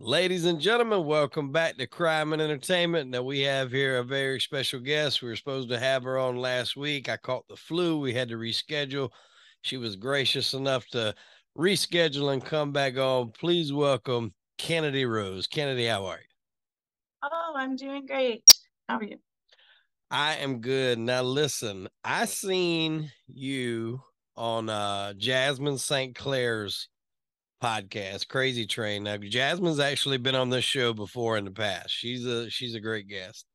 Ladies and gentlemen, welcome back to Crime and Entertainment. Now, we have here a very special guest. We were supposed to have her on last week. I caught the flu. We had to reschedule. She was gracious enough to reschedule and come back on. Please welcome Kennedy Rose. Kennedy, how are you? Oh, I'm doing great. How are you? I am good. Now, listen, I seen you on Jasmine St. Clair's podcast, Crazy Train. Now, Jasmine's actually been on this show before in the past. She's a great guest.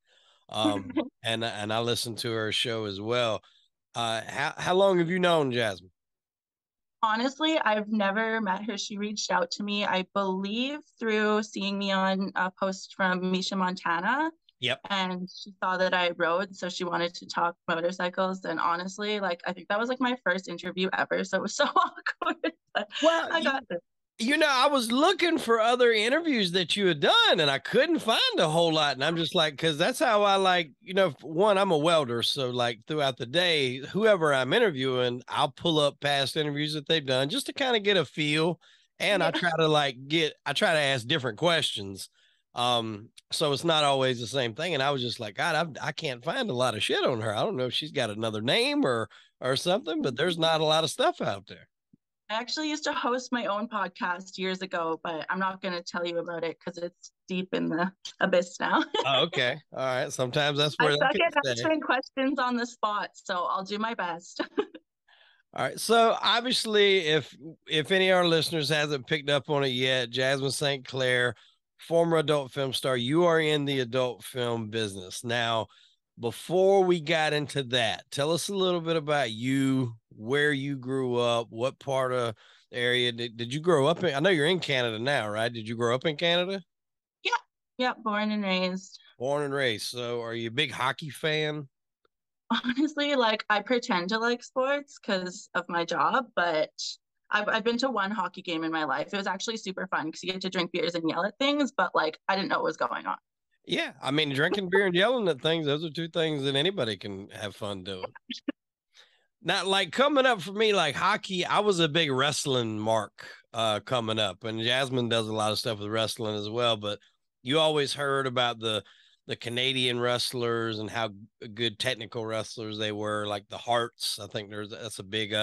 And I listened to her show as well. How long have you known Jasmine? Honestly, I've never met her. She reached out to me, I believe, through seeing me on a post from Misha Montana. Yep. And she saw that I rode, so she wanted to talk motorcycles. And honestly, I think that was like my first interview ever. So it was so awkward. But Well, I got this. I was looking for other interviews that you had done, and I couldn't find a whole lot. And I'm just like, because that's how I like, one, I'm a welder. So, like, throughout the day, whoever I'm interviewing, I'll pull up past interviews that they've done just to kind of get a feel. And Yeah. I try to ask different questions. So it's not always the same thing. And I was just like, God, I can't find a lot of shit on her. I don't know if she's got another name or something, but there's not a lot of stuff out there. I actually used to host my own podcast years ago, but I'm not going to tell you about it because it's deep in the abyss now. Oh, okay. All right. Sometimes that's I where they suck can at stay. answering questions on the spot, so I'll do my best. All right. So obviously, if any of our listeners hasn't picked up on it yet, Jasmine St. Clair, former adult film star, you are in the adult film business. Now, before we got into that, tell us a little bit about you, where you grew up, what part of the area did you grow up in? I know you're in Canada now, right? Did you grow up in Canada? Yeah, yeah, born and raised. Born and raised. So are you a big hockey fan? Honestly, I pretend to like sports because of my job, but I've been to one hockey game in my life. It was actually super fun because you get to drink beers and yell at things, but I didn't know what was going on. Yeah, I mean, drinking beer and yelling at things, those are two things that anybody can have fun doing. Not like coming up for me, like hockey, I was a big wrestling mark coming up, and Jasmine does a lot of stuff with wrestling as well. But you always heard about the Canadian wrestlers and how good technical wrestlers they were, like the Hearts. I think that's a big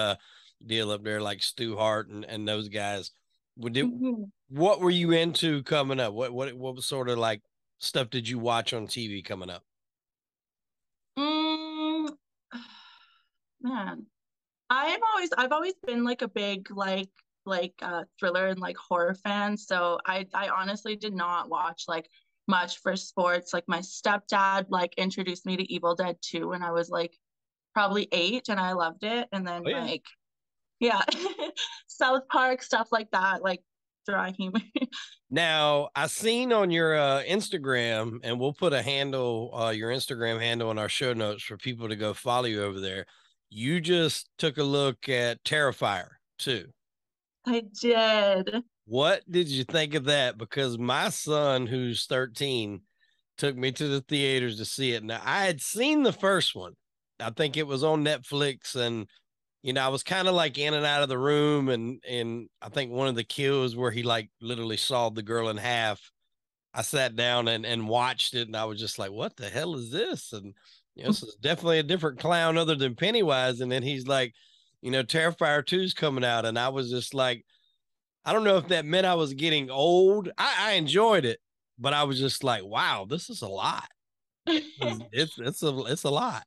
deal up there, like Stu Hart and those guys. Would it, Mhm. what were you into coming up? What was sort of like stuff did you watch on TV coming up? Mm, man, I've always been like a big thriller and like horror fan. So I honestly did not watch like much for sports. Like my stepdad like introduced me to Evil Dead 2 when I was like probably 8 and I loved it. And Oh then yeah. yeah, South Park, stuff like that, like dry humor. Now I seen on your Instagram, and we'll put a handle, your Instagram handle in our show notes for people to go follow you over there. You just took a look at Terrifier too. I did. What did you think of that? Because my son, who's 13, took me to the theaters to see it. Now I had seen the first one. I think it was on Netflix, and I was kind of like in and out of the room, and I think one of the kills where he like literally sawed the girl in half. I sat down and watched it, and I was just like, "What the hell is this?" And this is definitely a different clown other than Pennywise. And then he's like, Terrifier 2's coming out, and I was just like, I don't know if that meant I was getting old. I enjoyed it, but I was just like, "Wow, this is a lot. It's a lot."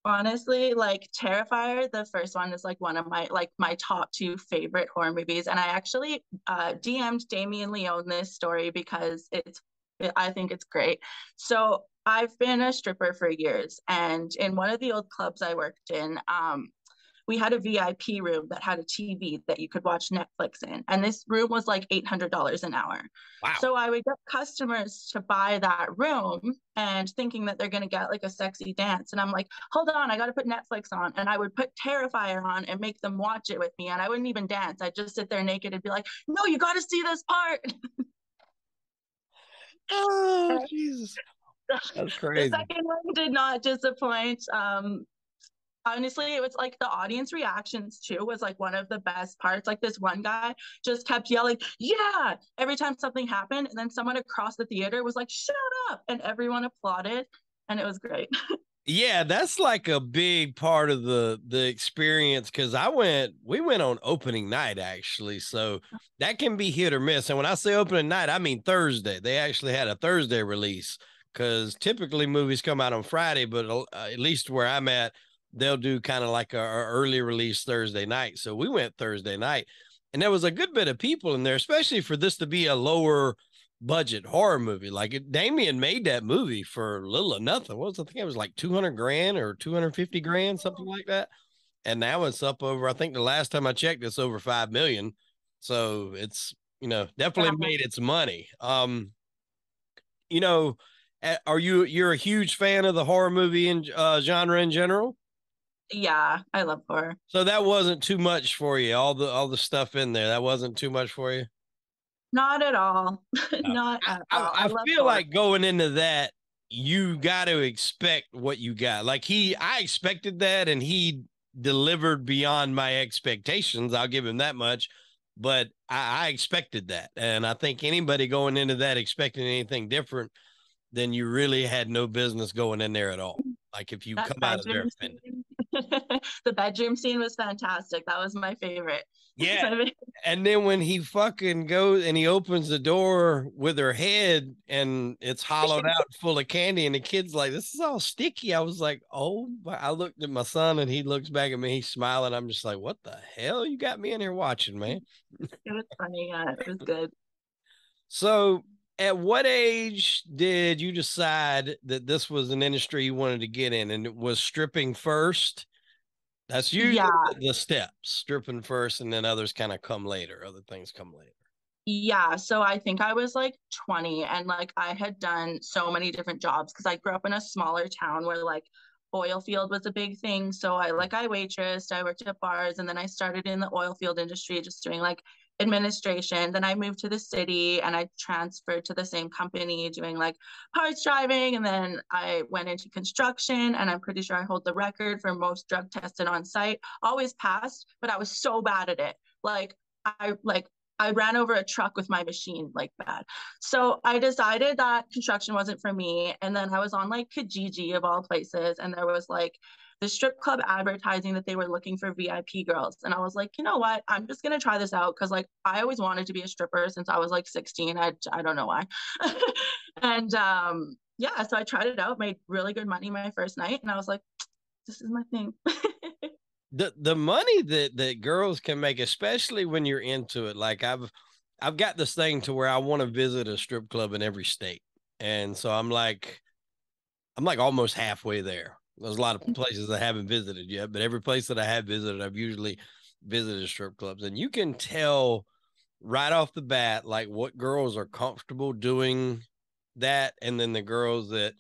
Honestly, like Terrifier, the first one is like one of my top two favorite horror movies. And I actually DM'd Damien Leone this story because I think it's great. So I've been a stripper for years, and in one of the old clubs I worked in, we had a VIP room that had a TV that you could watch Netflix in. And this room was like $800 an hour. Wow. So I would get customers to buy that room and thinking that they're going to get like a sexy dance. And I'm like, hold on, I got to put Netflix on. And I would put Terrifier on and make them watch it with me. And I wouldn't even dance. I'd just sit there naked and be like, no, you got to see this part. Oh, Jesus. That's The crazy. second one did not disappoint. honestly, it was like the audience reactions too was like one of the best parts. Like this one guy just kept yelling, yeah, every time something happened. And then someone across the theater was like, shut up. And everyone applauded. And it was great. Yeah, that's like a big part of the experience because we went on opening night actually, so that can be hit or miss. And when I say opening night, I mean Thursday. They actually had a Thursday release because typically movies come out on Friday, but at least where I'm at, they'll do kind of like a early release Thursday night. So we went Thursday night, and there was a good bit of people in there, especially for this to be a lower budget horror movie. Like Damien made that movie for little or nothing. What was I think it was like 200 grand or 250 grand, something like that. And now it's up over, I think the last time I checked, it's over 5 million. So it's, definitely made its money. You know, you're a huge fan of the horror movie and genre in general? Yeah, I love horror. So that wasn't too much for you. All the stuff in there, that wasn't too much for you. Not at all. No. Not at I, all. I I love feel horror. like going into that, you got to expect what you got. Like I expected that, and he delivered beyond my expectations. I'll give him that much. But I expected that, and I think anybody going into that expecting anything different, then you really had no business going in there at all. Like if you That come out of there bedroom offended. scene. The bedroom scene was fantastic. That was my favorite. Yeah. And then when he fucking goes and he opens the door with her head and it's hollowed out full of candy, and the kid's like, this is all sticky. I was like, oh, I looked at my son and he looks back at me. He's smiling. I'm just like, what the hell? You got me in here watching, man. It was funny. Yeah, it was good. So, at what age did you decide that this was an industry you wanted to get in? And it was stripping first? That's usually Yeah, the steps, stripping first, and then others kind of come later. Other things come later. yeah. So I think I was like 20 and like I had done so many different jobs because I grew up in a smaller town where like oil field was a big thing. So I waitressed, I worked at bars, and then I started in the oil field industry just doing like administration. Then I moved to the city and I transferred to the same company doing like parts driving. And then I went into construction, and I'm pretty sure I hold the record for most drug tested on site. Always passed, but I was so bad at it. Like like I ran over a truck with my machine like bad. So I decided that construction wasn't for me. And then I was on like Kijiji of all places. And there was like the strip club advertising that they were looking for VIP girls. And I was like, you know what? I'm just going to try this out. Cause like I always wanted to be a stripper since I was like 16. I don't know why. And yeah, so I tried it out, made really good money my first night. And I was like, this is my thing. The money that girls can make, especially when you're into it. Like I've got this thing to where I want to visit a strip club in every state. And so I'm like almost halfway there. There's a lot of places I haven't visited yet, but every place that I have visited, I've usually visited strip clubs. And you can tell right off the bat, like what girls are comfortable doing that. And then the girls that,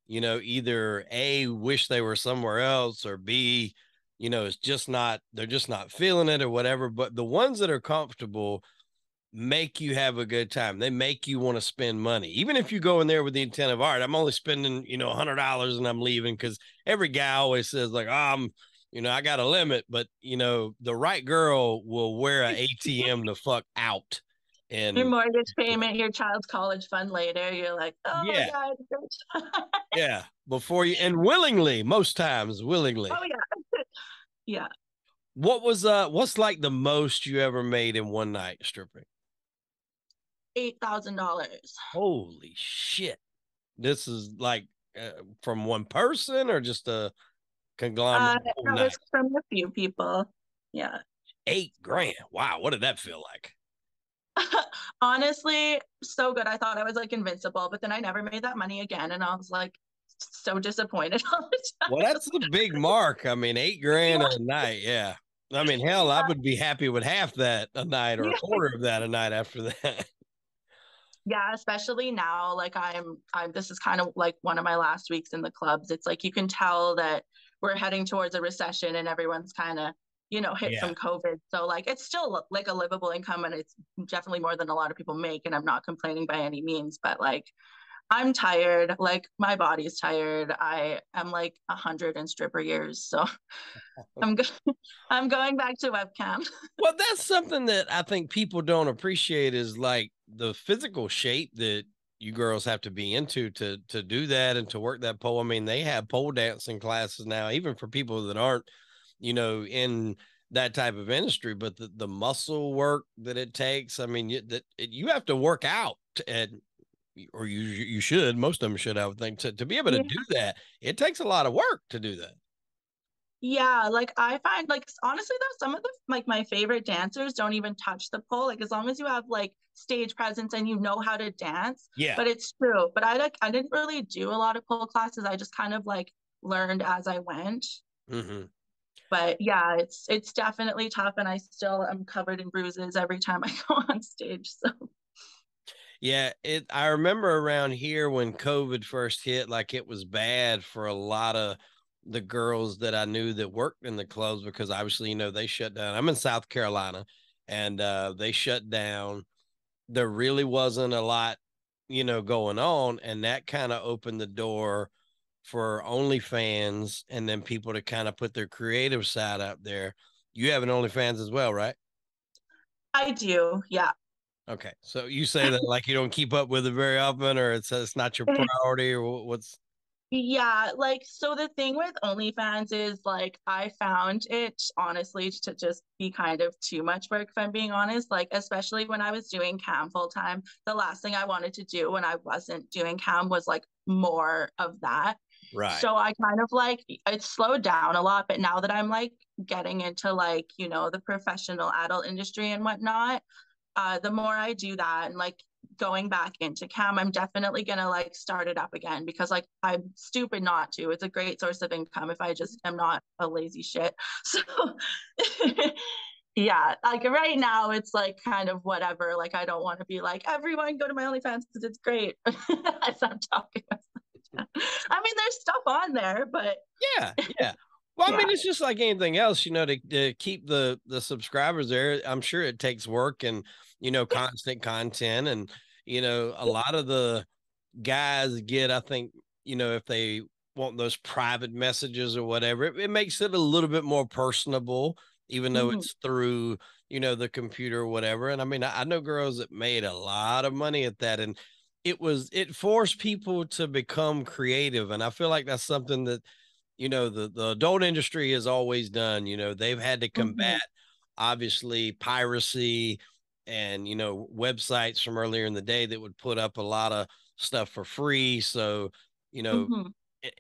either A, wish they were somewhere else, or B, it's just not, they're just not feeling it or whatever. But the ones that are comfortable make you have a good time. They make you want to spend money. Even if you go in there with the intent of, all right, I'm only spending, $100 and I'm leaving, because every guy always says like, oh, I got a limit, but the right girl will wear an ATM the fuck out. Your And mortgage payment, your child's college fund later. You're like, oh my yeah, God. yeah, before you, and willingly, most times willingly. Oh yeah. Yeah. What's like the most you ever made in one night stripping? $8,000. Holy shit. This is like from one person or just a conglomerate whole That night? was from a few people. Yeah. 8 grand. Wow. What did that feel like? Honestly, so good. I thought I was like invincible, but then I never made that money again. And I was like so disappointed all the Well, time. that's the big mark. I mean, 8 grand a night. Yeah. I mean, hell, I would be happy with half that a night or a Yeah. quarter of that a night after that. Yeah, especially now, like I'm this is kind of like one of my last weeks in the clubs. It's like you can tell that we're heading towards a recession and everyone's kind of, hit Yeah. from COVID. So like it's still like a livable income, and it's definitely more than a lot of people make. And I'm not complaining by any means, but like I'm tired. Like my body's tired. I am like 100 in stripper years, so I'm go I'm going back to webcam. Well, that's something that I think people don't appreciate is like the physical shape that you girls have to be into to do that and to work that pole. I mean, they have pole dancing classes now, even for people that aren't, in that type of industry, but the muscle work that it takes, I mean, you have to work out and or you should, most of them should, I would think, to be able to Yeah. do that. It takes a lot of work to do that. Yeah, like I find like honestly though, some of the like my favorite dancers don't even touch the pole. Like as long as you have like stage presence and you know how to dance. Yeah. But it's true. But I didn't really do a lot of pole classes. I just kind of like learned as I went. Mm-hmm. But yeah, it's definitely tough and I still am covered in bruises every time I go on stage. So Yeah, I remember around here when COVID first hit, like it was bad for a lot of the girls that I knew that worked in the clubs because obviously, they shut down. I'm in South Carolina and they shut down. There really wasn't a lot, going on. And that kind of opened the door for OnlyFans and then people to kind of put their creative side out there. You have an OnlyFans as well, right? I do, yeah. Okay, so you say that like you don't keep up with it very often, or it's not your priority, or what's? Yeah, like so the thing with OnlyFans is like I found it honestly to just be kind of too much work if I'm being honest. Like especially when I was doing cam full time, the last thing I wanted to do when I wasn't doing cam was like more of that. Right. So I kind of like it slowed down a lot, but now that I'm like getting into like, the professional adult industry and whatnot, the more I do that and like going back into cam, I'm definitely gonna like start it up again because like I'm stupid not to. It's a great source of income if I just am not a lazy shit. So yeah, like right now it's like kind of whatever. Like I don't want to be like everyone go to my OnlyFans because it's great. As I'm talking. I mean, there's stuff on there, but Yeah, yeah. Well, I yeah. mean, it's just like anything else, to keep the subscribers there. I'm sure it takes work and constant content, and a lot of the guys get, I think, if they want those private messages or whatever, it makes it a little bit more personable, even though Mhm. it's through the computer or whatever. And I mean, I know girls that made a lot of money at that, and it forced people to become creative, and I feel like that's something that the adult industry has always done. They've had to Mhm. combat obviously piracy and websites from earlier in the day that would put up a lot of stuff for free. So you know Mhm.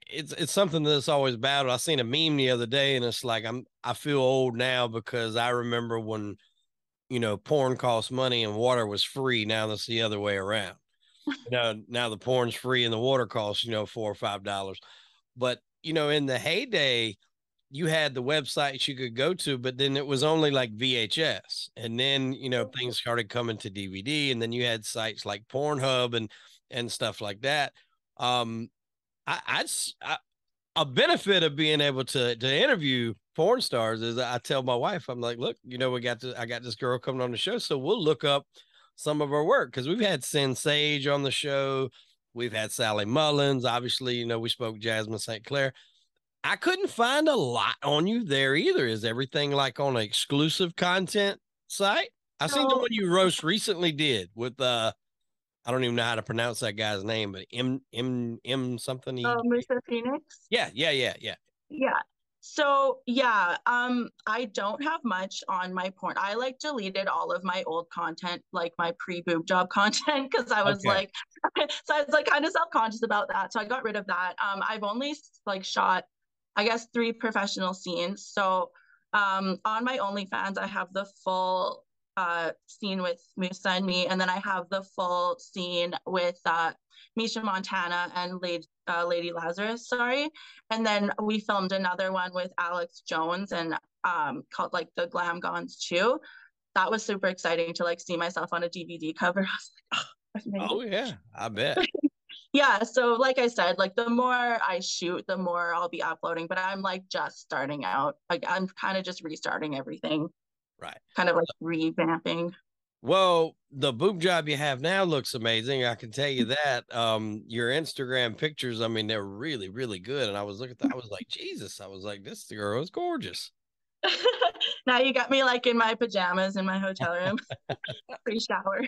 it's something that's always battled. I seen a meme the other day, and it's like I feel old now because I remember when porn cost money and water was free. Now that's the other way around. Now the porn's free and the water costs $4 or $5. But in the heyday, you had the websites you could go to, but then it was only like VHS. And then, things started coming to DVD, and then you had sites like Pornhub and stuff like that. Um, I a benefit of being able to interview porn stars is I tell my wife, I'm like, look, I got this girl coming on the show, so we'll look up some of her work because we've had Sin Sage on the show, we've had Sally Mullins, obviously, we spoke Jasmine St. Clair. I couldn't find a lot on you there either. Is everything like on an exclusive content site? I seen the So, one you roast recently did with I don't even know how to pronounce that guy's name, but M something. Musa Phoenix. Yeah, yeah, yeah, yeah. Yeah. So yeah, I don't have much on my porn. I like deleted all of my old content, like my pre-boob job content, because I was Okay. like, so I was like kind of self-conscious about that. So I got rid of that. I've only like shot, I guess, 3 professional scenes. So on my OnlyFans, I have the full scene with Musa and me, and then I have the full scene with Misha Montana and Lady Lazarus, sorry. And then we filmed another one with Alex Jones and called like the Glam Gons 2. That was super exciting to like see myself on a DVD cover. I was like, oh, I've made Oh it. yeah, I bet. Yeah, so like I said, like the more I shoot, the more I'll be uploading, but I'm like just starting out. Like I'm kind of just restarting everything, Right. kind of like revamping. Well, the boob job you have now looks amazing. I can tell you that. Your Instagram pictures, I mean, they're really, really good. And I was looking at that, I was like, Jesus. I was like, this girl is gorgeous. Now you got me like in my pajamas in my hotel room, pre-shower.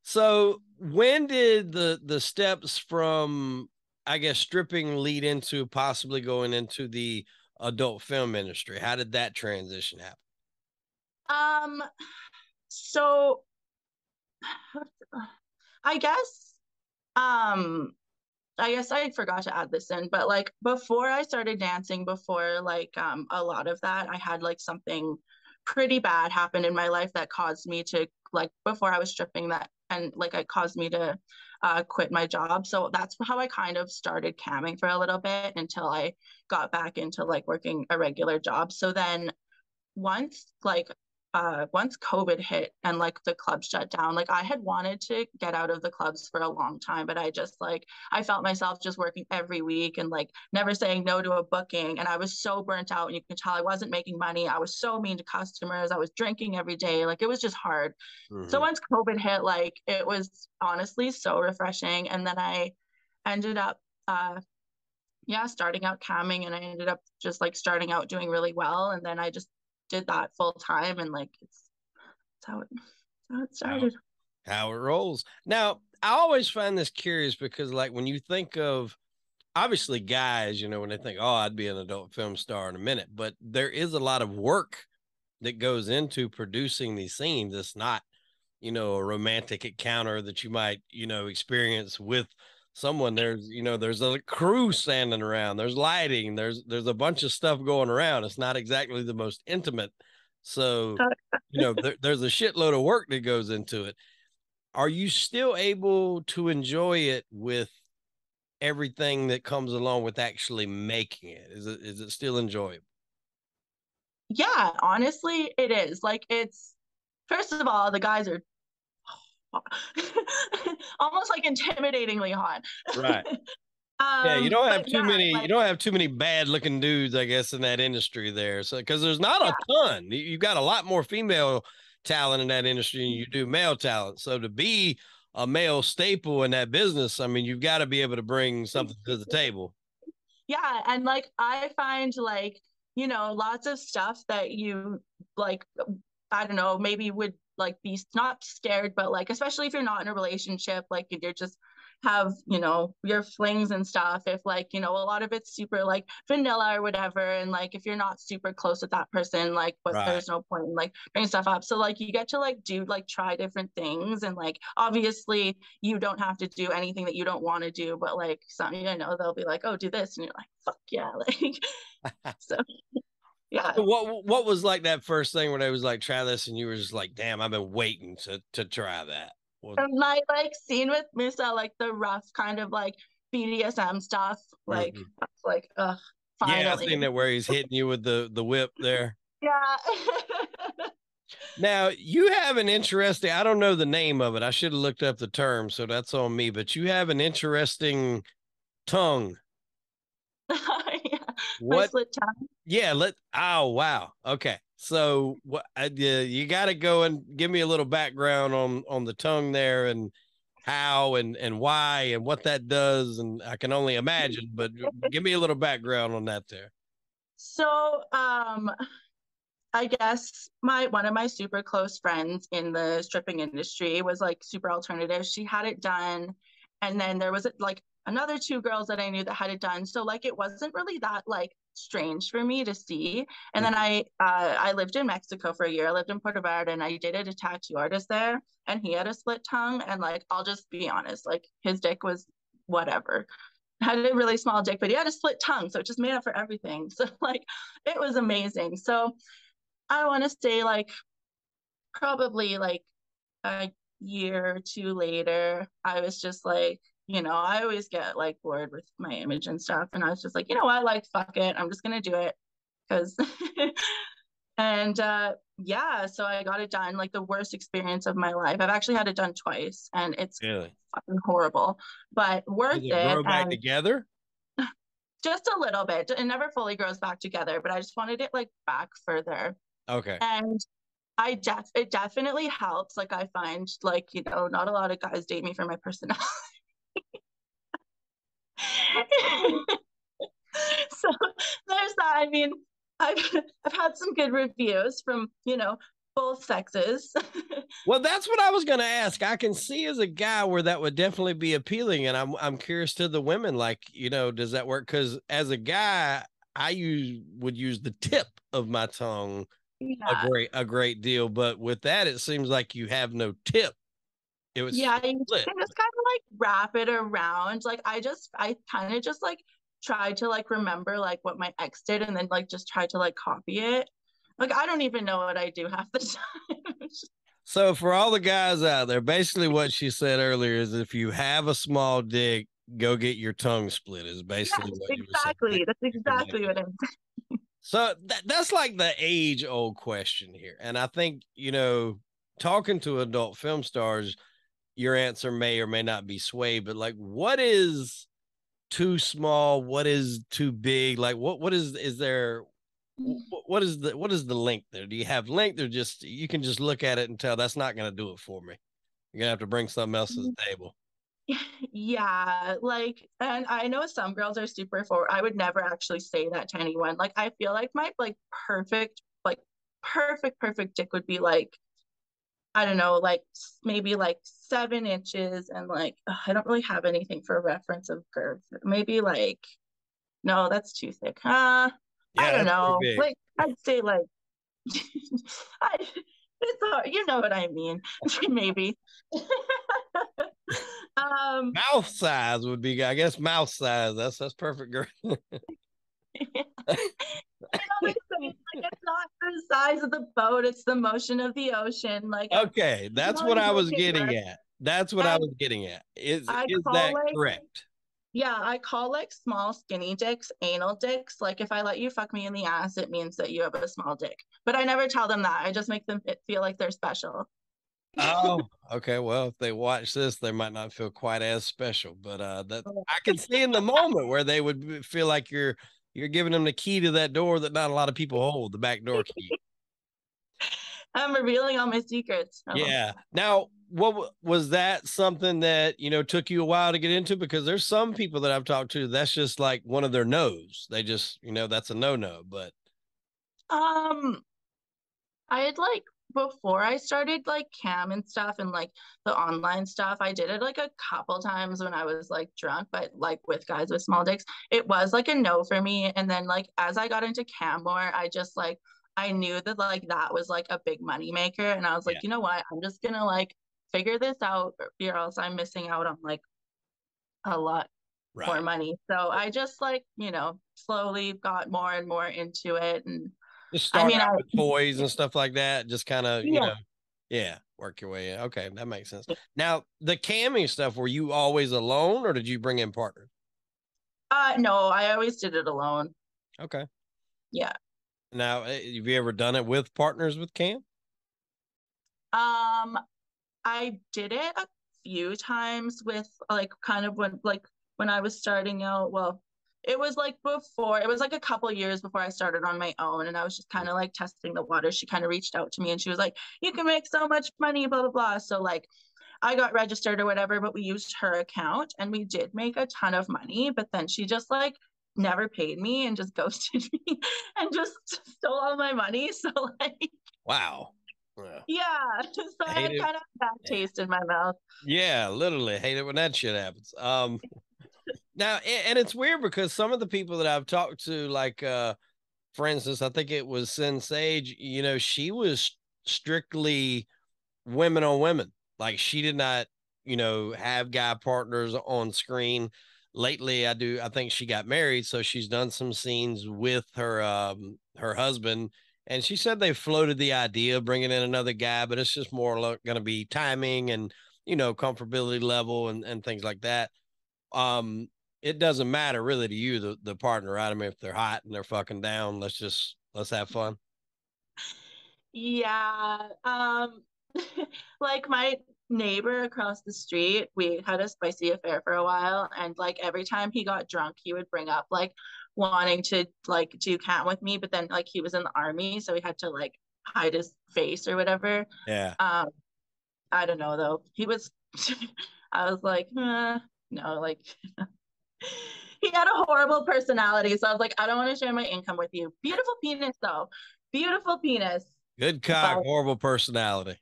So when did the steps from, I guess, stripping lead into possibly going into the adult film industry? How did that transition happen? Um, so I guess um I guess I forgot to add this in, but like before I started dancing, before like a lot of that, I had like something pretty bad happen in my life that caused me to like before I was stripping that and like it caused me to quit my job. So that's how I kind of started camming for a little bit until I got back into like working a regular job. So then once COVID hit and like the clubs shut down, like I had wanted to get out of the clubs for a long time, but I just like I felt myself just working every week and like never saying no to a booking. And I was so burnt out and you could tell I wasn't making money. I was so mean to customers. I was drinking every day. Like it was just hard. So Hmm. once COVID hit, like it was honestly so refreshing. And then I ended up yeah, starting out camming and I ended up just like starting out doing really well. And then I just did that full time and like it's how it How, started. how it rolls. Now, I always find this curious because, like, when you think of obviously guys, when they think, oh, I'd be an adult film star in a minute, but there is a lot of work that goes into producing these scenes. It's not, a romantic encounter that you might, experience with someone. There's a crew standing around, there's lighting, there's a bunch of stuff going around. It's not exactly the most intimate. So, there's a shitload of work that goes into it. Are you still able to enjoy it with everything that comes along with actually making it? Is it still enjoyable? Yeah, honestly, it is. Like it's first of all, the guys are almost like intimidatingly hot. Right. Yeah, you don't But have too yeah, many. You like don't have too many bad looking dudes, I guess, in that industry there. So, because there's not yeah, a ton, you've got a lot more female talent in that industry than you do male talent. So, to be a male staple in that business, I mean, you've got to be able to bring something to the table. yeah, and like I find like lots of stuff that you like I don't know, maybe would like be not scared, but like, especially if you're not in a relationship, like if you're just have, your flings and stuff. If like, a lot of it's super like vanilla or whatever. And like, if you're not super close with that person, like, but Right. there's no point in like bringing stuff up. So like, you get to like do like try different things. And like, obviously, you don't have to do anything that you don't want to do, but like, some, they'll be like, oh, do this. And you're like, fuck yeah. Like, so yeah. So what was like that first thing when I was like, try this, and you were just like, damn, I've been waiting to try that. Well, And my like scene with Misa, like the rough kind of like BDSM stuff, like mhm. that's like Yeah, I finally. seen that where he's hitting you with the whip there. Yeah. Now you have an interesting, I don't know the name of it. I should have looked up the term, so that's on me, but you have an interesting tongue. Yeah. My What? slit tongue. Yeah, oh wow. Okay. So what you got to go and give me a little background on the tongue there and how and why and what that does, and I can only imagine, but give me a little background on that there. So I guess my one of my super close friends in the stripping industry was like super alternative. She had it done, and then there was like another two girls that I knew that had it done. So like it wasn't really that like strange for me to see. And then Mhm. I lived in Mexico for a year. I lived in Puerto Vallarta, and I dated a tattoo artist there, and he had a split tongue. And like I'll just be honest, like his dick was whatever. Had a really small dick, but he had a split tongue, so it just made up for everything. So like it was amazing. So I want to say like probably like a year or two later, I was just like, I always get like bored with my image and stuff. And I was just like, you know what, like fuck it. I'm just gonna do it. Cause and yeah, so I got it done, like the worst experience of my life. I've actually had it done twice and it's Really? fucking horrible, but Does worth it it. grow back And together? just a little bit. It never fully grows back together, but I just wanted it like back further. Okay. And it definitely helps. Like I find like, you know, not a lot of guys date me for my personality. So there's that. I mean, I've I've had some good reviews from, you know, both sexes. Well, that's what I was going to ask. I can see as a guy where that would definitely be appealing, and I'm curious to the women. Like, does that work? Because as a guy, would use the tip of my tongue Yeah. a great deal, but with that, it seems like you have no tip. It was Yeah, you split. can just kind of like wrap it around. Like I kind of just like tried to like remember like what my ex did and then like just try to like copy it. Like I don't even know what I do half the time. So for all the guys out there, basically what she said earlier is if you have a small dick, go get your tongue split is basically Yes, what you were saying. exactly. That's exactly what I'm So that's like the age old question here. And I think, talking to adult film stars, your answer may or may not be swayed, but like, what is too small? What is too big? Like, what is there? saying. What is the length there? Do you have length or just, you can just look at it and tell that's not going to do it for me? You're going to have to bring something else to the table. Yeah, like, and I know some girls are super forward. I would never actually say that to anyone. Like, I feel like my like perfect dick would be like, I don't know, like maybe like 7 inches, and like I don't really have anything for reference of girth. Maybe like no, that's too thick. I Yeah, don't that's pretty know. big. Like I'd say like I, it's hard, you know what I mean? Maybe. um, Mouth size would be, I guess, mouth size. That's perfect, girl. like it's not the size of the boat, it's the motion of the ocean. Like I'm Okay, that's what willing I to was make it getting work. at. That's what I And was getting at. I Is call that like correct? yeah, I call like small skinny dicks anal dicks. Like if I let you fuck me in the ass, it means that you have a small dick. But I never tell them that. I just make them feel like they're special. Oh, okay. Well, if they watch this, they might not feel quite as special, but that I can see in the moment where they would feel like you're giving them the key to that door that not a lot of people hold, the back door key. I'm revealing all my secrets. Oh. Yeah. Now, was that something that, took you a while to get into? Because there's some people that I've talked to, that's just like one of their no's. They just, that's a no-no, but Um, I had like before I started like cam and stuff and like the online stuff, I did it like a couple times when I was like drunk, but like with guys with small dicks, it was like a no for me. And then like as I got into cam more, I just like I knew that like that was like a big money maker. And I was yeah, like, you know what? I'm just gonna like figure this out or else I'm missing out on like a lot more right. money. So I just like, you know, slowly got more and more into it. And Just I start mean, out with toys and stuff like that. Just kind of, yeah. yeah, work your way in. Okay, that makes sense. Now, the camming stuff, were you always alone or did you bring in partners? No, I always did it alone. Okay. Yeah. Now, have you ever done it with partners with Cam? Um, I did it a few times with like kind of when I was starting out. Well, it was like before, it was like a couple years before I started on my own, and I was just kind of like testing the water. She kind of reached out to me and she was like, "You can make so much money, blah blah blah." So like I got registered or whatever, but we used her account and we did make a ton of money, but then she just like never paid me and just ghosted me and just stole all my money. So like Wow. Yeah. yeah, so I I hate had it. kind of that Yeah. taste in my mouth. Yeah, literally hate it when that shit happens. Now, and it's weird because some of the people that I've talked to, like, for instance, I think it was Sin Sage, she was strictly women on women. Like she did not, have guy partners on screen. Lately, I think she got married, so she's done some scenes with her husband, and she said they floated the idea of bringing in another guy, but it's just more going to be timing and comfortability level and things like that. Um, it doesn't matter really to you the partner, right? I mean, if they're hot and they're fucking down, let's have fun. Yeah. Like my neighbor across the street, we had a spicy affair for a while, and like every time he got drunk, he would bring up like wanting to like do cat with me, but then like he was in the army, so he had to like hide his face or whatever. Yeah. Um, I don't know though. He was, I was like, no, like he had a horrible personality. So I was like, I don't want to share my income with you. Beautiful penis though. Beautiful penis. Good But cock, horrible personality.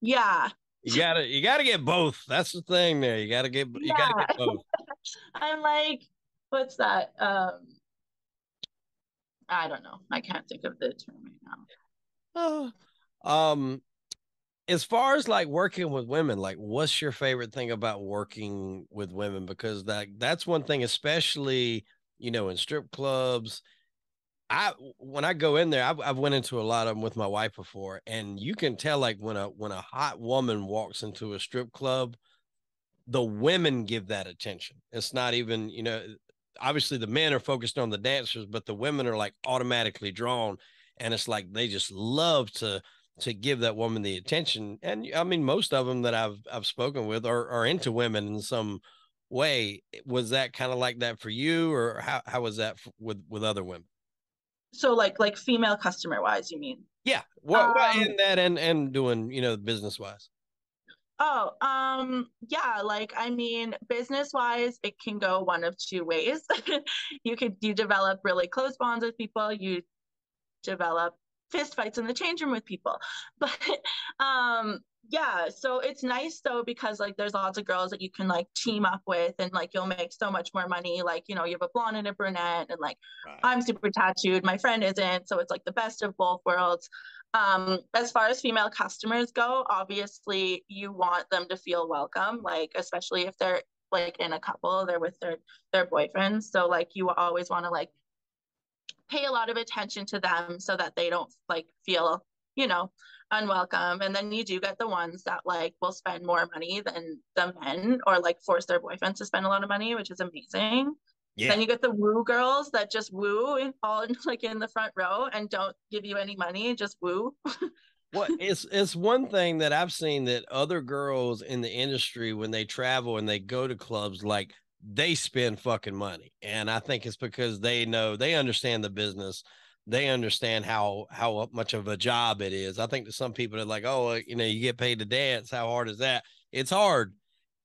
yeah. You gotta get both. That's the thing there. You gotta Yeah. get both. I'm like, what's that? I don't know. I can't think of the term right now. Oh. Um, as far as like working with women, like what's your favorite thing about working with women? Because that's one thing, especially, in strip clubs. When I go in there, I've went into a lot of them with my wife before, and you can tell like when a hot woman walks into a strip club, the women give that attention. It's not even, obviously the men are focused on the dancers, but the women are like automatically drawn. And it's like they just love to give that woman the attention. And I mean, most of them that I've spoken with are into women in some way. Was that kind of like that for you, or how was that with other women? So like female customer wise, you mean? Yeah. What Um, in that and doing, business wise. oh, yeah, like I mean, business wise, it can go one of two ways. You develop really close bonds with people, you develop fist fights in the change room with people. But um yeah, so it's nice though because like there's lots of girls that you can like team up with and like you'll make so much more money. Like, you have a blonde and a brunette and like Right. I'm super tattooed, my friend isn't, so it's like the best of both worlds. As far as female customers go, obviously you want them to feel welcome, like especially if they're like in a couple, they're with their boyfriends. So like you always want to like pay a lot of attention to them so that they don't like feel, you know, unwelcome. And then you do get the ones that like will spend more money than the men or like force their boyfriends to spend a lot of money, which is amazing. Yeah. Then you get the woo girls that just woo all like in the front row and don't give you any money, just woo. Well, it's one thing that I've seen that other girls in the industry when they travel and they go to clubs, like they spend fucking money. And I think it's because they understand the business. They understand how much of a job it is. I think to some people are like, oh, you get paid to dance. How hard is that? It's hard.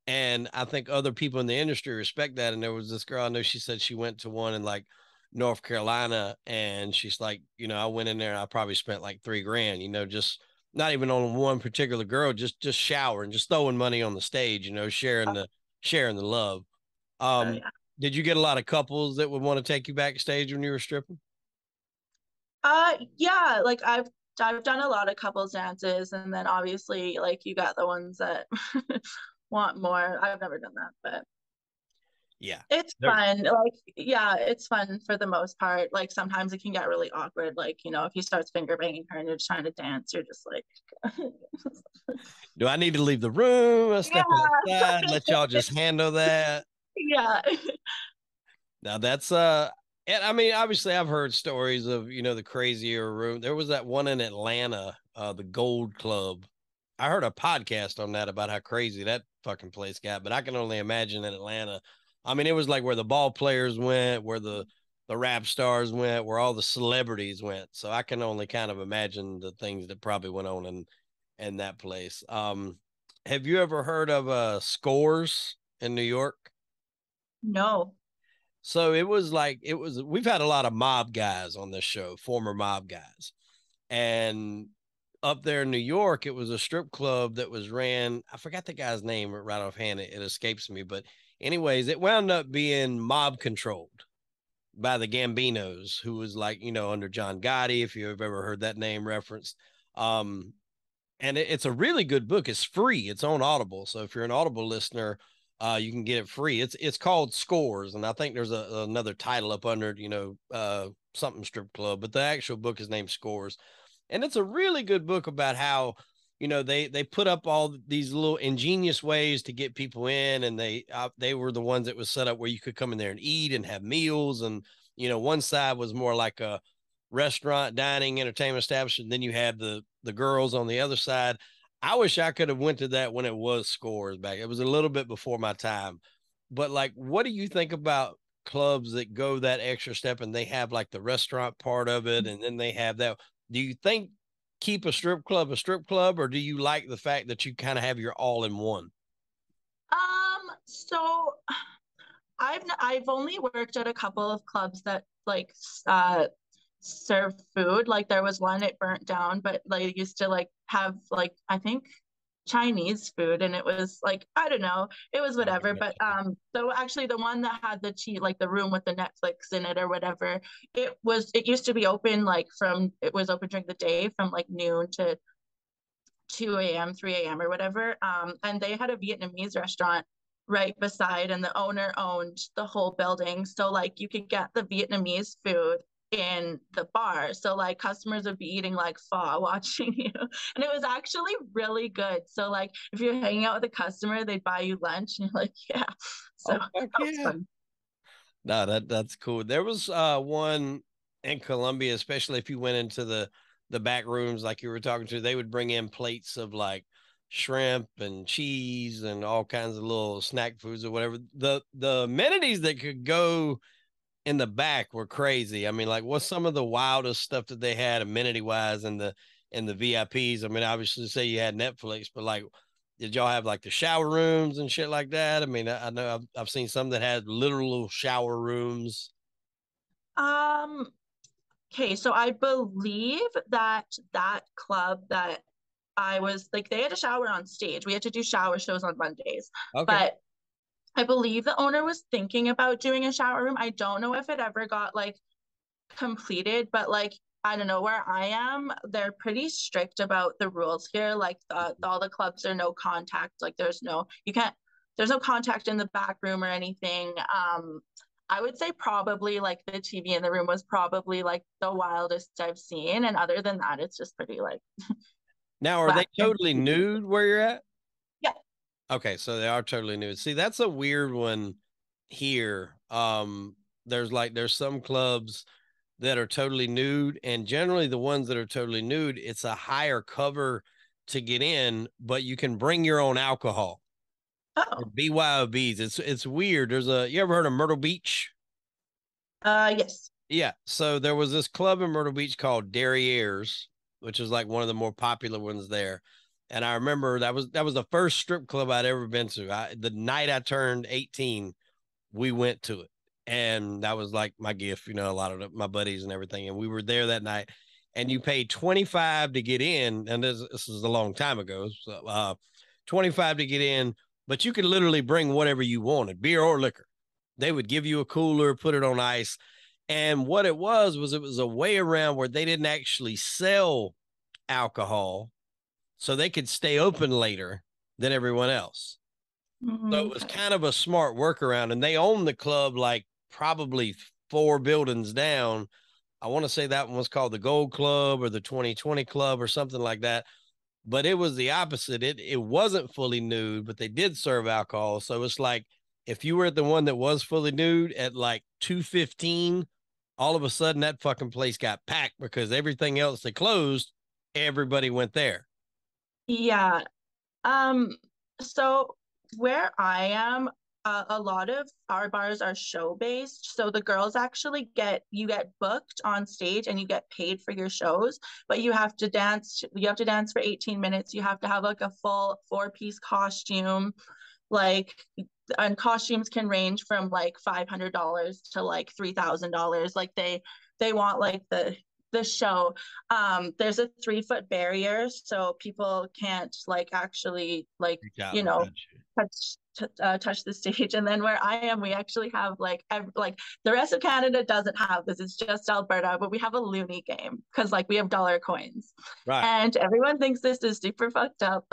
And I think other people in the industry respect that. And there was this girl I know, she said she went to one in like North Carolina, and she's like, I went in there and I probably spent like 3 grand, just not even on one particular girl, just showering, just throwing money on the stage, sharing the love. So Um, yeah. did you get a lot of couples that would want to take you backstage when you were stripping? Yeah, like I've done a lot of couples dances and then obviously like you got the ones that want more. I've never done that, but Yeah. it's There, fun. Like, yeah, it's fun for the most part. Like sometimes it can get really awkward. Like, if he starts finger banging her and you're just trying to dance, you're just like, do I need to leave the room? I step yeah, outside, let y'all just handle that. yeah. Now that's and I mean, obviously I've heard stories of, the crazier room. There was that one in Atlanta, the Gold Club. I heard a podcast on that about how crazy that fucking place got, but I can only imagine in Atlanta. I mean, it was like where the ball players went, where the rap stars went, where all the celebrities went. So I can only kind of imagine the things that probably went on in that place. Have you ever heard of Scores in New York? No. So we've had a lot of mob guys on this show, former mob guys. And up there in New York, it was a strip club that was ran. I forgot the guy's name right offhand. It escapes me. But anyways, it wound up being mob controlled by the Gambinos, who was like, under John Gotti, if you've ever heard that name referenced. Um, and it's a really good book. It's free. It's on Audible. So if you're an Audible listener, you can get it free. It's called Scores, and I think there's another title up under it, something strip club, but the actual book is named Scores, and it's a really good book about how they put up all these little ingenious ways to get people in, and they were the ones that was set up where you could come in there and eat and have meals, and one side was more like a restaurant, dining, entertainment establishment. Then you had the girls on the other side. I wish I could have went to that when it was Scores back. It was a little bit before my time. But like, what do you think about clubs that go that extra step and they have like the restaurant part of it and then they have that? Do you think keep a strip club, or do you like the fact that you kind of have your all in one? So I've only worked at a couple of clubs that like serve food. Like there was one, it burnt down, but like used to like have like I think Chinese food, and it was like I don't know, it was whatever. But so actually the one that had the cheat like the room with the Netflix in it or whatever, it used to be open like from it was open during the day from like noon to 2 a.m., 3 a.m. or whatever. And they had a Vietnamese restaurant right beside, and the owner owned the whole building. So like you could get the Vietnamese food in the bar. So like customers would be eating like pho watching you. And it was actually really good. So like if you're hanging out with a customer, they'd buy you lunch and you're like, yeah. So Oh, fuck that was yeah. fun. No, that's cool. There was one in Colombia, especially if you went into the back rooms like you were talking to, they would bring in plates of like shrimp and cheese and all kinds of little snack foods or whatever. The amenities that could go in the back were crazy. I mean, like what's some of the wildest stuff that they had amenity wise in the VIPs? I mean, obviously say you had Netflix, but like did y'all have like the shower rooms and shit like that? I mean, I know I've seen some that had literal shower rooms. Um, okay, so I believe that that club that I was like, they had a shower on stage. We had to do shower shows on Mondays, Okay. but I believe the owner was thinking about doing a shower room. I don't know if it ever got like completed, but like I don't know where I am, they're pretty strict about the rules here. Like all the clubs are no contact. Like there's no contact in the back room or anything. I would say probably like the TV in the room was probably like the wildest I've seen. And other than that, it's just pretty like Now, are they flat. totally nude where you're at? Yeah. Okay, so they are totally nude. See, that's a weird one here. There's some clubs that are totally nude, and generally the ones that are totally nude, it's a higher cover to get in, but you can bring your own alcohol. Oh. BYOBs. It's weird. You ever heard of Myrtle Beach? Yes. Yeah. So there was this club in Myrtle Beach called Derrieres, which is like one of the more popular ones there. And I remember that was the first strip club I'd ever been to. The night I turned 18, we went to it. And that was like my gift, a lot of my buddies and everything. And we were there that night. And you paid 25 to get in. And this is a long time ago. So 25 to get in, but you could literally bring whatever you wanted, beer or liquor. They would give you a cooler, put it on ice. And what it was it was a way around where they didn't actually sell alcohol, so they could stay open later than everyone else. So it was Okay. kind of a smart workaround. And they own the club like probably 4 buildings down. I want to say that one was called the Gold Club or the 2020 Club or something like that. But it was the opposite. It wasn't fully nude, but they did serve alcohol. So it's like if you were at the one that was fully nude at like 2:15, all of a sudden that fucking place got packed because everything else they closed, everybody went there. Yeah. Um, so where I am, a lot of our bars are show based. So the girls actually you get booked on stage and you get paid for your shows, but you have to dance for 18 minutes. You have to have like a full 4-piece costume. Like and costumes can range from like $500 to like $3,000. Like they want like the show. There's a 3-foot barrier, so people can't like actually like Reach out you and know touch you. touch the stage. And then where I am, we actually have like the rest of Canada doesn't have this. It's just Alberta, but we have a loony game because like we have dollar coins, Right. and everyone thinks this is super fucked up.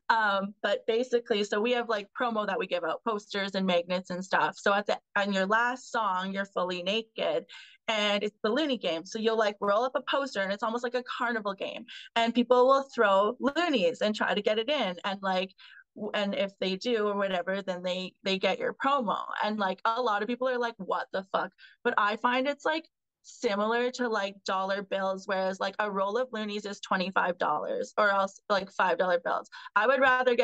But basically, so we have like promo that we give out, posters and magnets and stuff. So on your last song, you're fully naked, and it's the loony game. So you'll like roll up a poster, and it's almost like a carnival game, and people will throw loonies and try to get it in, and if they do or whatever, then they get your promo. And like a lot of people are like, what the fuck? But I find it's like similar to like dollar bills, whereas like a roll of loonies is $25 or else like $5 bills. I would rather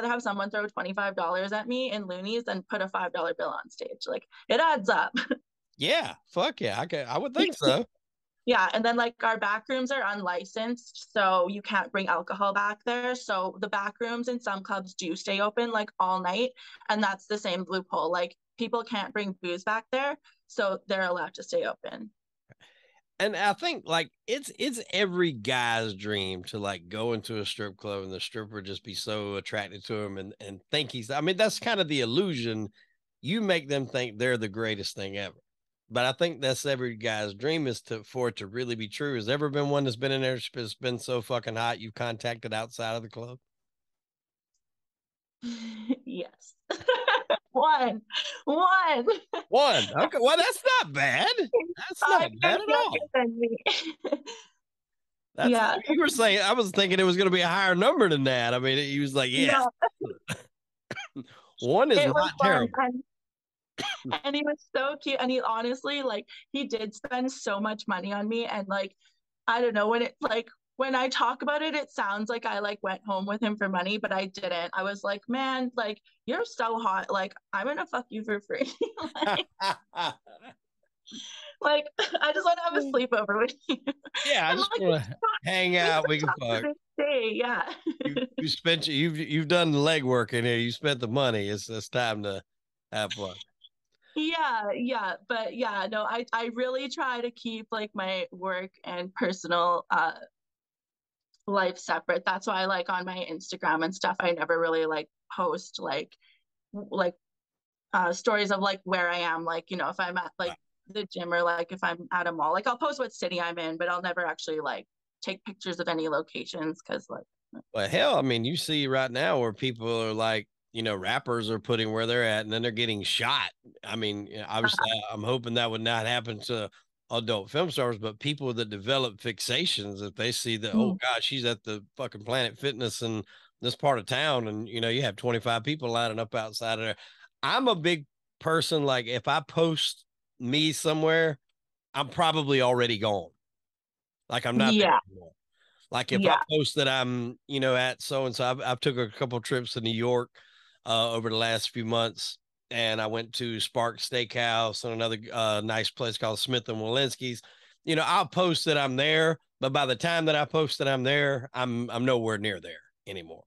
have someone throw $25 at me in loonies than put a $5 bill on stage. Like it adds up. Yeah. Fuck yeah. I would think so. Yeah, and then like our back rooms are unlicensed, so you can't bring alcohol back there. So the back rooms in some clubs do stay open like all night, and that's the same loophole. Like people can't bring booze back there, so they're allowed to stay open. And I think like it's every guy's dream to like go into a strip club and the stripper just be so attracted to him and think he's, I mean, that's kind of the illusion. You make them think they're the greatest thing ever. But I think that's every guy's dream, is to for it to really be true. Has ever been one that's been in there that's been so fucking hot you've contacted outside of the club? Yes. One. One. One. Okay. Well, that's not bad. That's not 5 years bad at younger all. than me. That's, Yeah. you were saying, I was thinking it was going to be a higher number than that. I mean, he was like, yes, No, one is it was not fun. terrible. And he was so cute. And he honestly, like, he did spend so much money on me. And like, I don't know, when I talk about it, it sounds like I like went home with him for money, but I didn't. I was like, man, like, you're so hot. Like, I'm gonna fuck you for free. like, like, I just want to have a sleepover with you. Yeah, I And just like, want to hang we out. still We can talk to fuck. this day. Yeah. You spent, you've done the legwork in here. You spent the money. It's time to have fun. Yeah, but yeah, no, I really try to keep like my work and personal life separate. That's why like on my Instagram and stuff, I never really like post like stories of like where I am, like, you know, if I'm at like the gym, or like if I'm at a mall, like I'll post what city I'm in, but I'll never actually like take pictures of any locations, because like Well, hell, I mean, you see right now where people are like, rappers are putting where they're at and then they're getting shot. I mean, obviously, I'm hoping that would not happen to adult film stars, but people that develop fixations, if they see that, oh, mm, God, she's at the fucking Planet Fitness in this part of town, and, you have 25 people lining up outside of there. I'm a big person. Like, if I post me somewhere, I'm probably already gone. Like, I'm not there yeah, anymore. Like if I yeah. post that I'm, at so and so, I've took a couple trips to New York over the last few months, and I went to Spark Steakhouse and another nice place called Smith and Walensky's. I'll post that I'm there, but by the time that I post that I'm there, I'm nowhere near there anymore.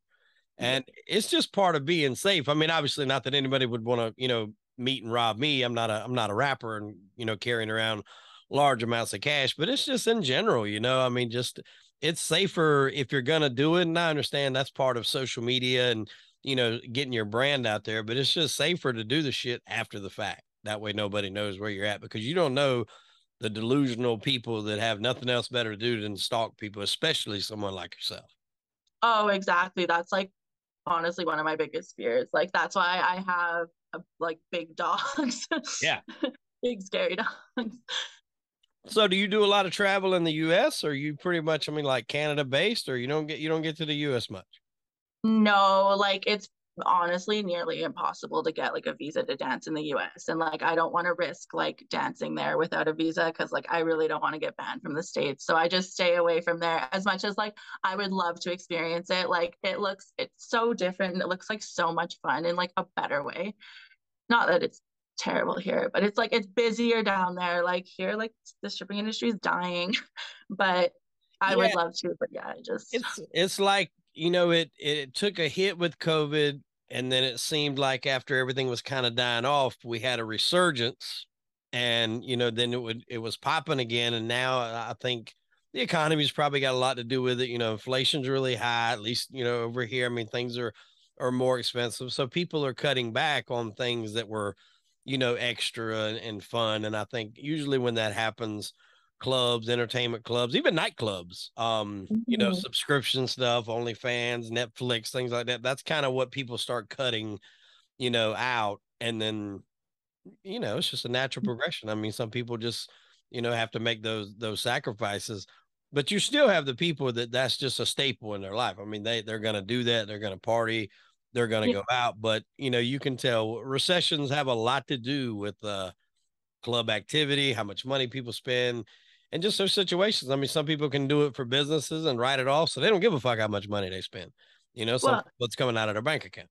Yeah. And it's just part of being safe. I mean, obviously, not that anybody would want to, meet and rob me. I'm not a rapper and carrying around large amounts of cash, but it's just in general, I mean, just it's safer if you're gonna do it. And I understand that's part of social media and getting your brand out there, but it's just safer to do the shit after the fact. That way nobody knows where you're at, because you don't know the delusional people that have nothing else better to do than stalk people, especially someone like yourself. Oh, exactly. That's like honestly one of my biggest fears. Like that's why I have like big dogs, Yeah. big scary dogs. So do you do a lot of travel in the US, or you pretty much, I mean, like Canada based, or you don't get to the US much? No, like it's honestly nearly impossible to get like a visa to dance in the US. And like I don't want to risk like dancing there without a visa, because like I really don't want to get banned from the States. So I just stay away from there, as much as like I would love to experience it. Like it's so different. It looks like so much fun in like a better way. Not that it's terrible here, but it's like it's busier down there. Like here, like the shipping industry is dying. But I Yeah, would love to, but yeah, I just it's like, it took a hit with COVID, and then it seemed like after everything was kind of dying off, we had a resurgence, and then it was popping again, and now I think the economy's probably got a lot to do with it. Inflation's really high, at least over here. I mean, things are more expensive, so people are cutting back on things that were extra and fun. And I think usually when that happens, clubs, entertainment clubs, even nightclubs, Mhm. subscription stuff, OnlyFans, Netflix, things like that. That's kind of what people start cutting, out. And then, it's just a natural progression. I mean, some people just, have to make those sacrifices, but you still have the people that's just a staple in their life. I mean, they're going to do that. They're going to party. They're going to Yeah. go out, but you can tell recessions have a lot to do with, club activity, how much money people spend, and just those situations. I mean, some people can do it for businesses and write it off, so they don't give a fuck how much money they spend. Some Well, people it's coming out of their bank account.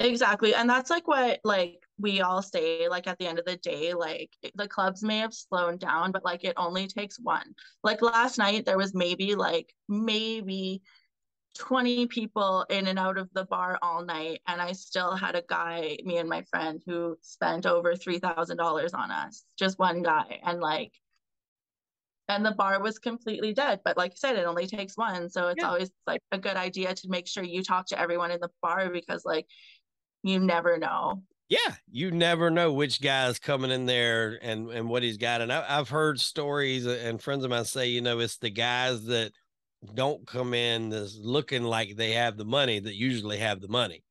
exactly. And that's like what like we all say like at the end of the day, like the clubs may have slowed down, but like it only takes one. Like last night there was maybe 20 people in and out of the bar all night, and I still had a guy, me and my friend, who spent over $3,000 on us, just one guy. And the bar was completely dead. But like I said, it only takes one. So it's Yeah. always like a good idea to make sure you talk to everyone in the bar, because like you never know. Yeah, you never know which guy's coming in there and what he's got. And I've heard stories and friends of mine say, it's the guys that don't come in that's looking like they have the money that usually have the money.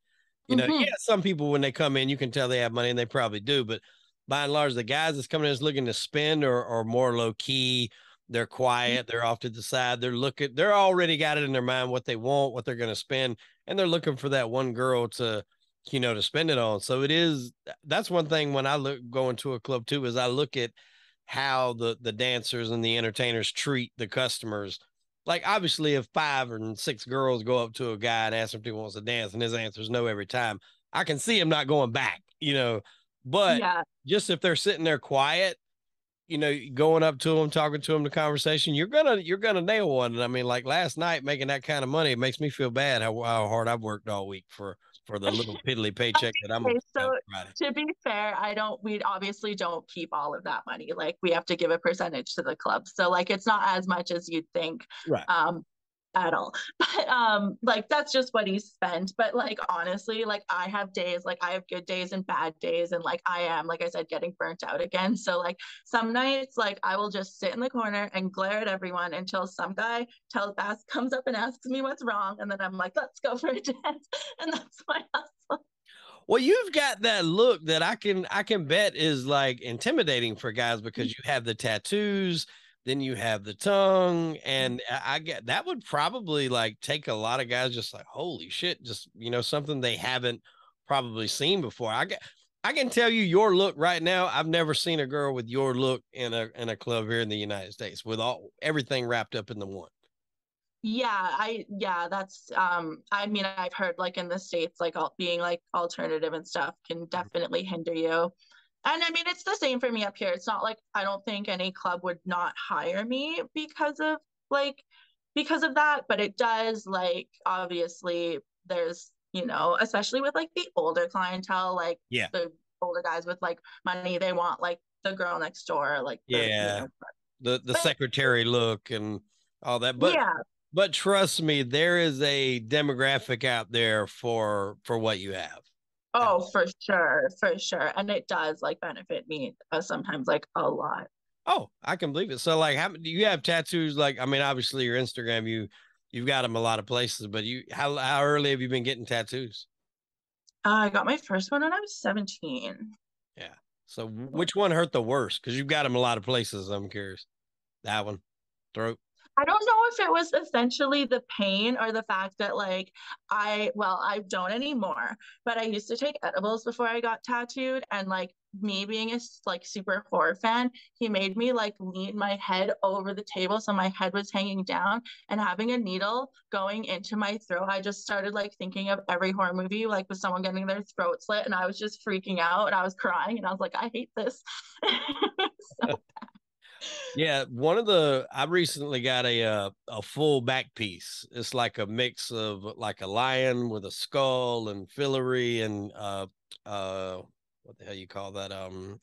Mm-hmm. Some people when they come in, you can tell they have money and they probably do, but by and large, the guys that's coming in is looking to spend or more low key. They're quiet. They're off to the side. They're already got it in their mind what they want, what they're going to spend, and they're looking for that one girl to spend it on. So that's one thing when I look going to a club too, is I look at how the dancers and the entertainers treat the customers. Like obviously if 5 or 6 girls go up to a guy and ask him if he wants to dance and his answer is no every time, I can see him not going back. But Yeah. just if they're sitting there quiet, going up to them, talking to them, the conversation, you're gonna nail one. And I mean, like last night, making that kind of money, it makes me feel bad how hard I've worked all week for the little piddly paycheck that I'm gonna Okay, pick up so Friday. to be fair, we obviously don't keep all of that money. Like we have to give a percentage to the club. So like it's not as much as you'd think. Right. Um at all. But like that's just what he spent. But like honestly, like I have days, like I have good days and bad days, and like I am, like I said, getting burnt out again. So like some nights, like I will just sit in the corner and glare at everyone until some guy comes up and asks me what's wrong, and then I'm like, let's go for a dance. And that's my hustle. Well, you've got that look that I can bet is like intimidating for guys because you have the tattoos, then you have the tongue, and I get that would probably like take a lot of guys just like holy shit, just something they haven't probably seen before. I can tell you your look right now. I've never seen a girl with your look in a club here in the United States with everything wrapped up in the one. That's I mean, I've heard like in the States, like being like alternative and stuff can definitely hinder you. And I mean, it's the same for me up here. It's not like I don't think any club would not hire me like because of that, but it does, like obviously there's, especially with like the older clientele, like Yeah. the older guys with like money, they want like the girl next door, like Yeah. The but secretary look and all that. But yeah. But trust me, there is a demographic out there for what you have. Oh, for sure, for sure. And it does like benefit me sometimes like a lot. Oh, I can believe it. So, like, how do you have tattoos? Like, I mean, obviously, your Instagram, you've got them a lot of places. But how early have you been getting tattoos? I got my first one when I was 17. Yeah. So, which one hurt the worst? Because you've got them a lot of places. I'm curious. That one, throat. I don't know if it was essentially the pain or the fact that like I don't anymore, but I used to take edibles before I got tattooed, and like me being a like super horror fan, he made me like lean my head over the table so my head was hanging down, and having a needle going into my throat, I just started like thinking of every horror movie like with someone getting their throat slit, and I was just freaking out and I was crying and I was like, I hate this. So, Yeah, I recently got a full back piece. It's like a mix of like a lion with a skull and fillery and what the hell you call that?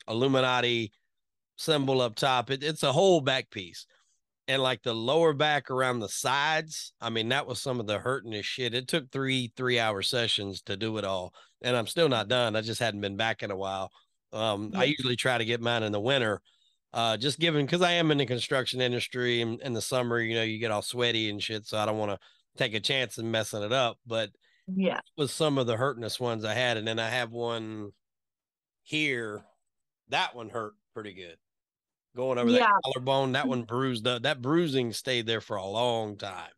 Illuminati symbol up top. It's a whole back piece. And like the lower back around the sides, I mean, that was some of the hurtingest shit. It took 3 3 hour sessions to do it all. And I'm still not done. I just hadn't been back in a while. I yeah. usually try to get mine in the winter, just given because I am in the construction industry and in the summer, you get all sweaty and shit. So I don't want to take a chance in messing it up. But Yeah. it was some of the hurtingest ones I had. And then I have one here. That one hurt pretty good. Going over that Yeah. collarbone, that one bruised up. That bruising stayed there for a long time.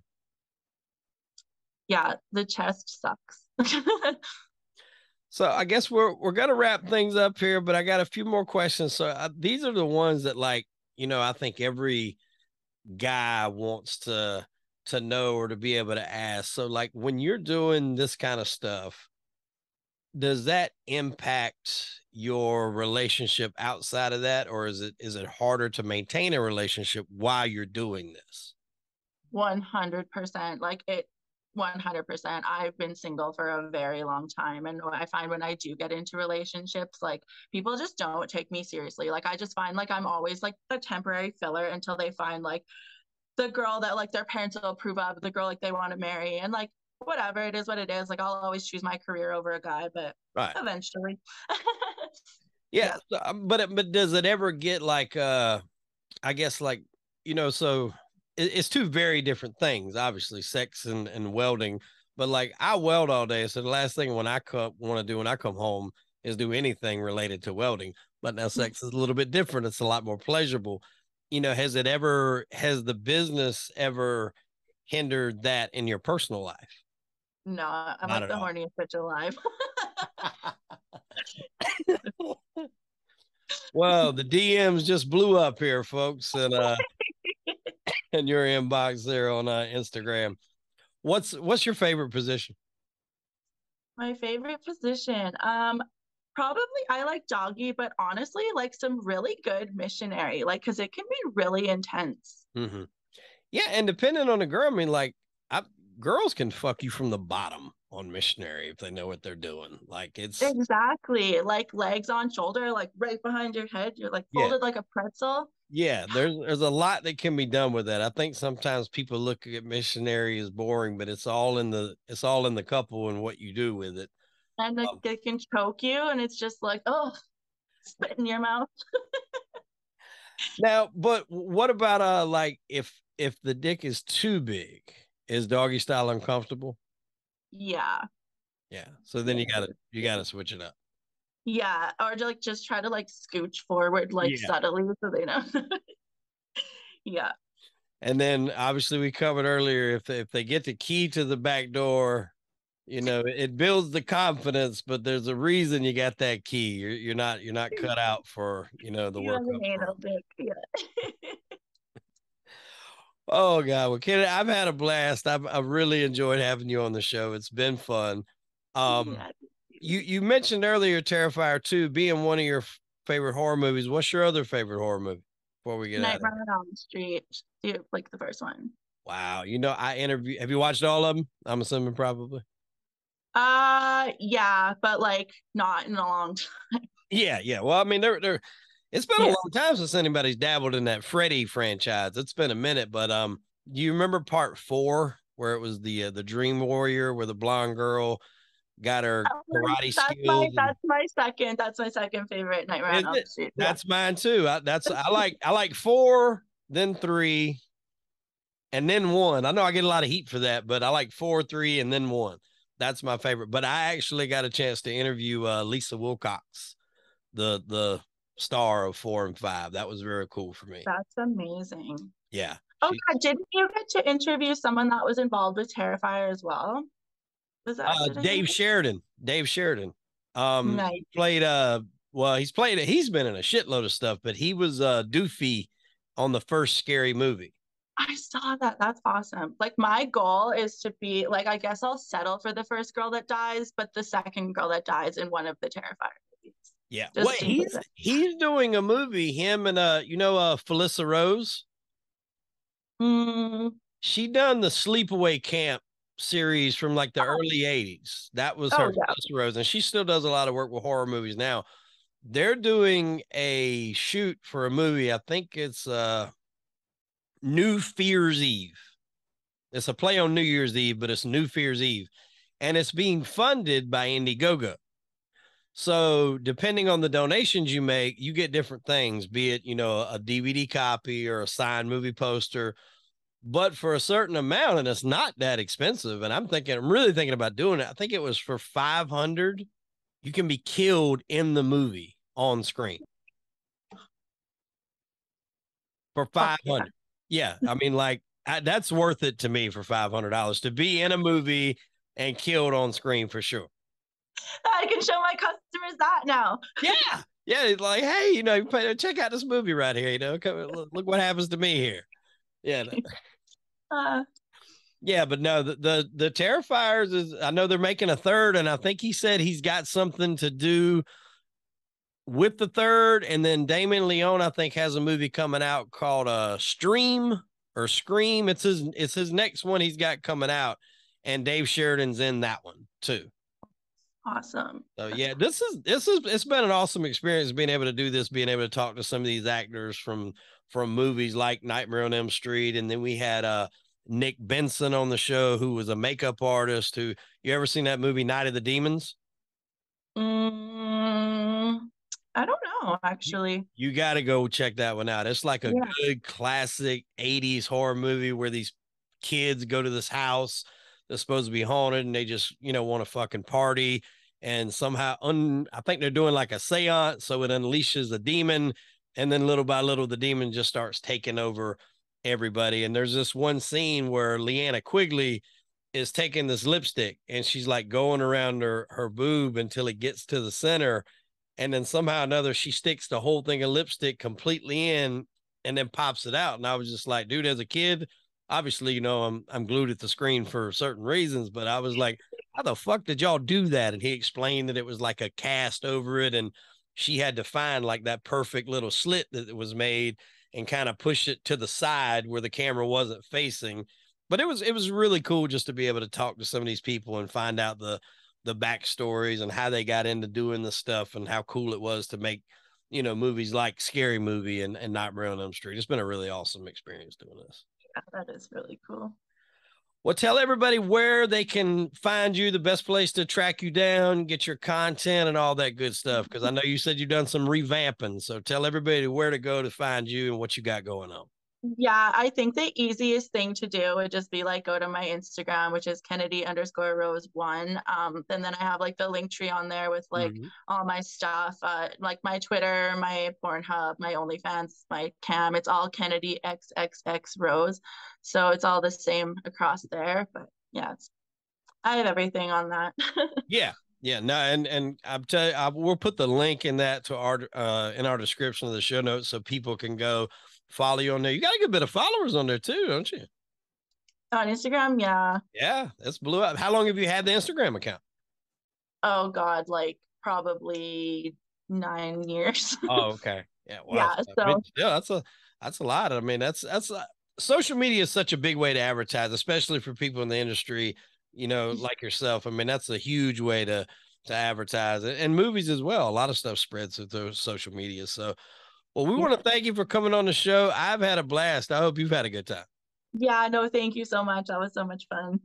Yeah, the chest sucks. So I guess we're gonna wrap things up here, but I got a few more questions. So these are the ones that, like, I think every guy wants to know or to be able to ask. So like when you're doing this kind of stuff, does that impact your relationship outside of that, or is it harder to maintain a relationship while you're doing this? 100%. Like it 100%. I've been single for a very long time. And I find when I do get into relationships, like people just don't take me seriously. Like I just find like I'm always like a temporary filler until they find like the girl that like their parents will approve of, the girl like they want to marry. And like whatever, it is what it is. Like I'll always choose my career over a guy, but Right. eventually. Yeah. Yeah. But does it ever get like I guess like, so it's two very different things, obviously, sex and welding. But like I weld all day. So the last thing when I want to do when I come home is do anything related to welding. But now sex is a little bit different. It's a lot more pleasurable. Has the business ever hindered that in your personal life? No, I'm Not like at the all. horniest bitch alive. Well, the DMs just blew up here, folks, and in your inbox there on Instagram. What's your favorite position? My favorite position. Probably I like doggy, but honestly, like some really good missionary, like because it can be really intense. Mm-hmm. Yeah, and depending on the girl, I mean, like, girls can fuck you from the bottom on missionary if they know what they're doing. Like, it's Exactly. Like legs on shoulder, like right behind your head. You're like yeah, folded like a pretzel. yeah. There's a lot that can be done with that. I think sometimes people look at missionary as boring, but it's all in the couple and what you do with it. And like Um, they can choke you, and it's just like, oh, spit in your mouth. Now, but what about like if the dick is too big, is doggy style uncomfortable? Yeah. Yeah. So then Yeah. you gotta switch it up. Yeah. Or to like just try to like scooch forward like Yeah. subtly so they know. Yeah. And then obviously we covered earlier if they get the key to the back door, it builds the confidence, but there's a reason you got that key. You're not cut out for, the You work have up an front. anal dick. Yeah. Oh God. Well, Kenny, I've had a blast. I've really enjoyed having you on the show. It's been fun. Um, Yeah. you mentioned earlier Terrifier 2 being one of your favorite horror movies. What's your other favorite horror movie before we get out of here? Nightmare on Elm Street. Like the first one. Wow. Have you watched all of them? I'm assuming probably. Yeah, but like not in a long time. Yeah, yeah. Well, I mean, it's been a Yeah. long time since anybody's dabbled in that Freddy franchise. It's been a minute, but do you remember part 4 where it was the Dream Warrior where the blonde girl got her karate skills and That's my second favorite Nightmare on is Elm it? Street. Yeah. That's mine too. I like 4, then 3, and then 1. I know I get a lot of heat for that, but I like 4, 3, and then 1. That's my favorite. But I actually got a chance to interview Lisa Wilcox, the star of 4 and 5. That was very cool for me. That's amazing. Yeah. Oh God, didn't you get to interview someone that was involved with Terrifier as well? Was that did I hear Dave that? Sheridan. Dave Sheridan. He Nice. played well, he's been in a shitload of stuff, but he was Doofy on the first scary movie. I saw that. That's awesome. Like my goal is to be like, I guess I'll settle for the first girl that dies, but the second girl that dies in one of the Terrifier movies. Yeah. Well, Just in case. he's doing a movie, him and Felissa Rose. Mm, She done the Sleepaway Camp series from like the early 80s. That was her, oh yeah. Felissa Rose, and she still does a lot of work with horror movies now. They're doing a shoot for a movie. I think it's New Fear's Eve. It's a play on New Year's Eve, but it's New Fear's Eve. And it's being funded by Indiegogo. So depending on the donations you make, you get different things, be it, a DVD copy or a signed movie poster. But for a certain amount, and it's not that expensive. And I'm really thinking about doing it. I think it was for 500. You can be killed in the movie on screen for Fuck yeah. 500. Yeah. I mean, like that's worth it to me for $500 to be in a movie and killed on screen for sure. I can show my customers that now. Yeah. Yeah. It's like, hey, check out this movie right here. Come, look what happens to me here. Yeah. Uh, Yeah, but no, the Terrifiers is, I know they're making a third, and I think he said he's got something to do with the third. And then Damon Leone, I think, has a movie coming out called Stream or Scream. It's his next one he's got coming out, and Dave Sheridan's in that one too. Awesome. So yeah, this is it's been an awesome experience being able to do this, being able to talk to some of these actors from movies like Nightmare on Elm Street, and then we had Nick Benson on the show, who was a makeup artist. Who, you ever seen that movie Night of the Demons? Mm, I don't know, actually. You got to go check that one out. It's like a Yeah. good classic 80s horror movie where these kids go to this house that's supposed to be haunted, and they just, want to fucking party. And somehow, I think they're doing like a seance, so it unleashes a demon. And then little by little, the demon just starts taking over everybody. And there's this one scene where Leanna Quigley is taking this lipstick, and she's like going around her boob until it gets to the center, and then somehow or another she sticks the whole thing of lipstick completely in and then pops it out. And I was just like, dude, as a kid, obviously, I'm glued at the screen for certain reasons, but I was like, how the fuck did y'all do that? And he explained that it was like a cast over it, and she had to find like that perfect little slit that was made and kind of push it to the side where the camera wasn't facing. But it was really cool just to be able to talk to some of these people and find out the backstories and how they got into doing the stuff, and how cool it was to make, movies like Scary Movie and Nightmare on Elm Street. It's been a really awesome experience doing this. Yeah, that is really cool. Well, tell everybody where they can find you, the best place to track you down, get your content and all that good stuff. Because I know you said you've done some revamping. So tell everybody where to go to find you and what you got going on. Yeah, I think the easiest thing to do would just be like go to my Instagram, which is Kennedy_Rose1. And then I have like the link tree on there with like all my stuff, like my Twitter, my Pornhub, my OnlyFans, my Cam. It's all Kennedy XXX Rose. So it's all the same across there. But yeah, I have everything on that. Yeah. Yeah, no, and I'm telling you, we'll put the link in that to our in our description of the show notes so people can go follow you on there. You got a good bit of followers on there too, don't you? On Instagram, yeah. Yeah, that's blew up. How long have you had the Instagram account? Oh God, like probably 9 years. Oh, okay. Yeah, wow. Yeah, I mean, so yeah, that's a lot. I mean, that's social media is such a big way to advertise, especially for people in the industry, like yourself. I mean, that's a huge way to advertise it, and movies as well. A lot of stuff spreads through social media. So, well, we want to thank you for coming on the show. I've had a blast. I hope you've had a good time. yeah, no, thank you so much. That was so much fun.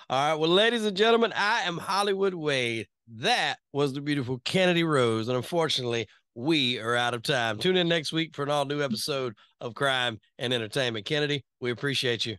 All right. Well, ladies and gentlemen, I am Hollywood Wade. That was the beautiful Kennedy Rose. And unfortunately, we are out of time. Tune in next week for an all new episode of Crime and Entertainment. Kennedy, we appreciate you.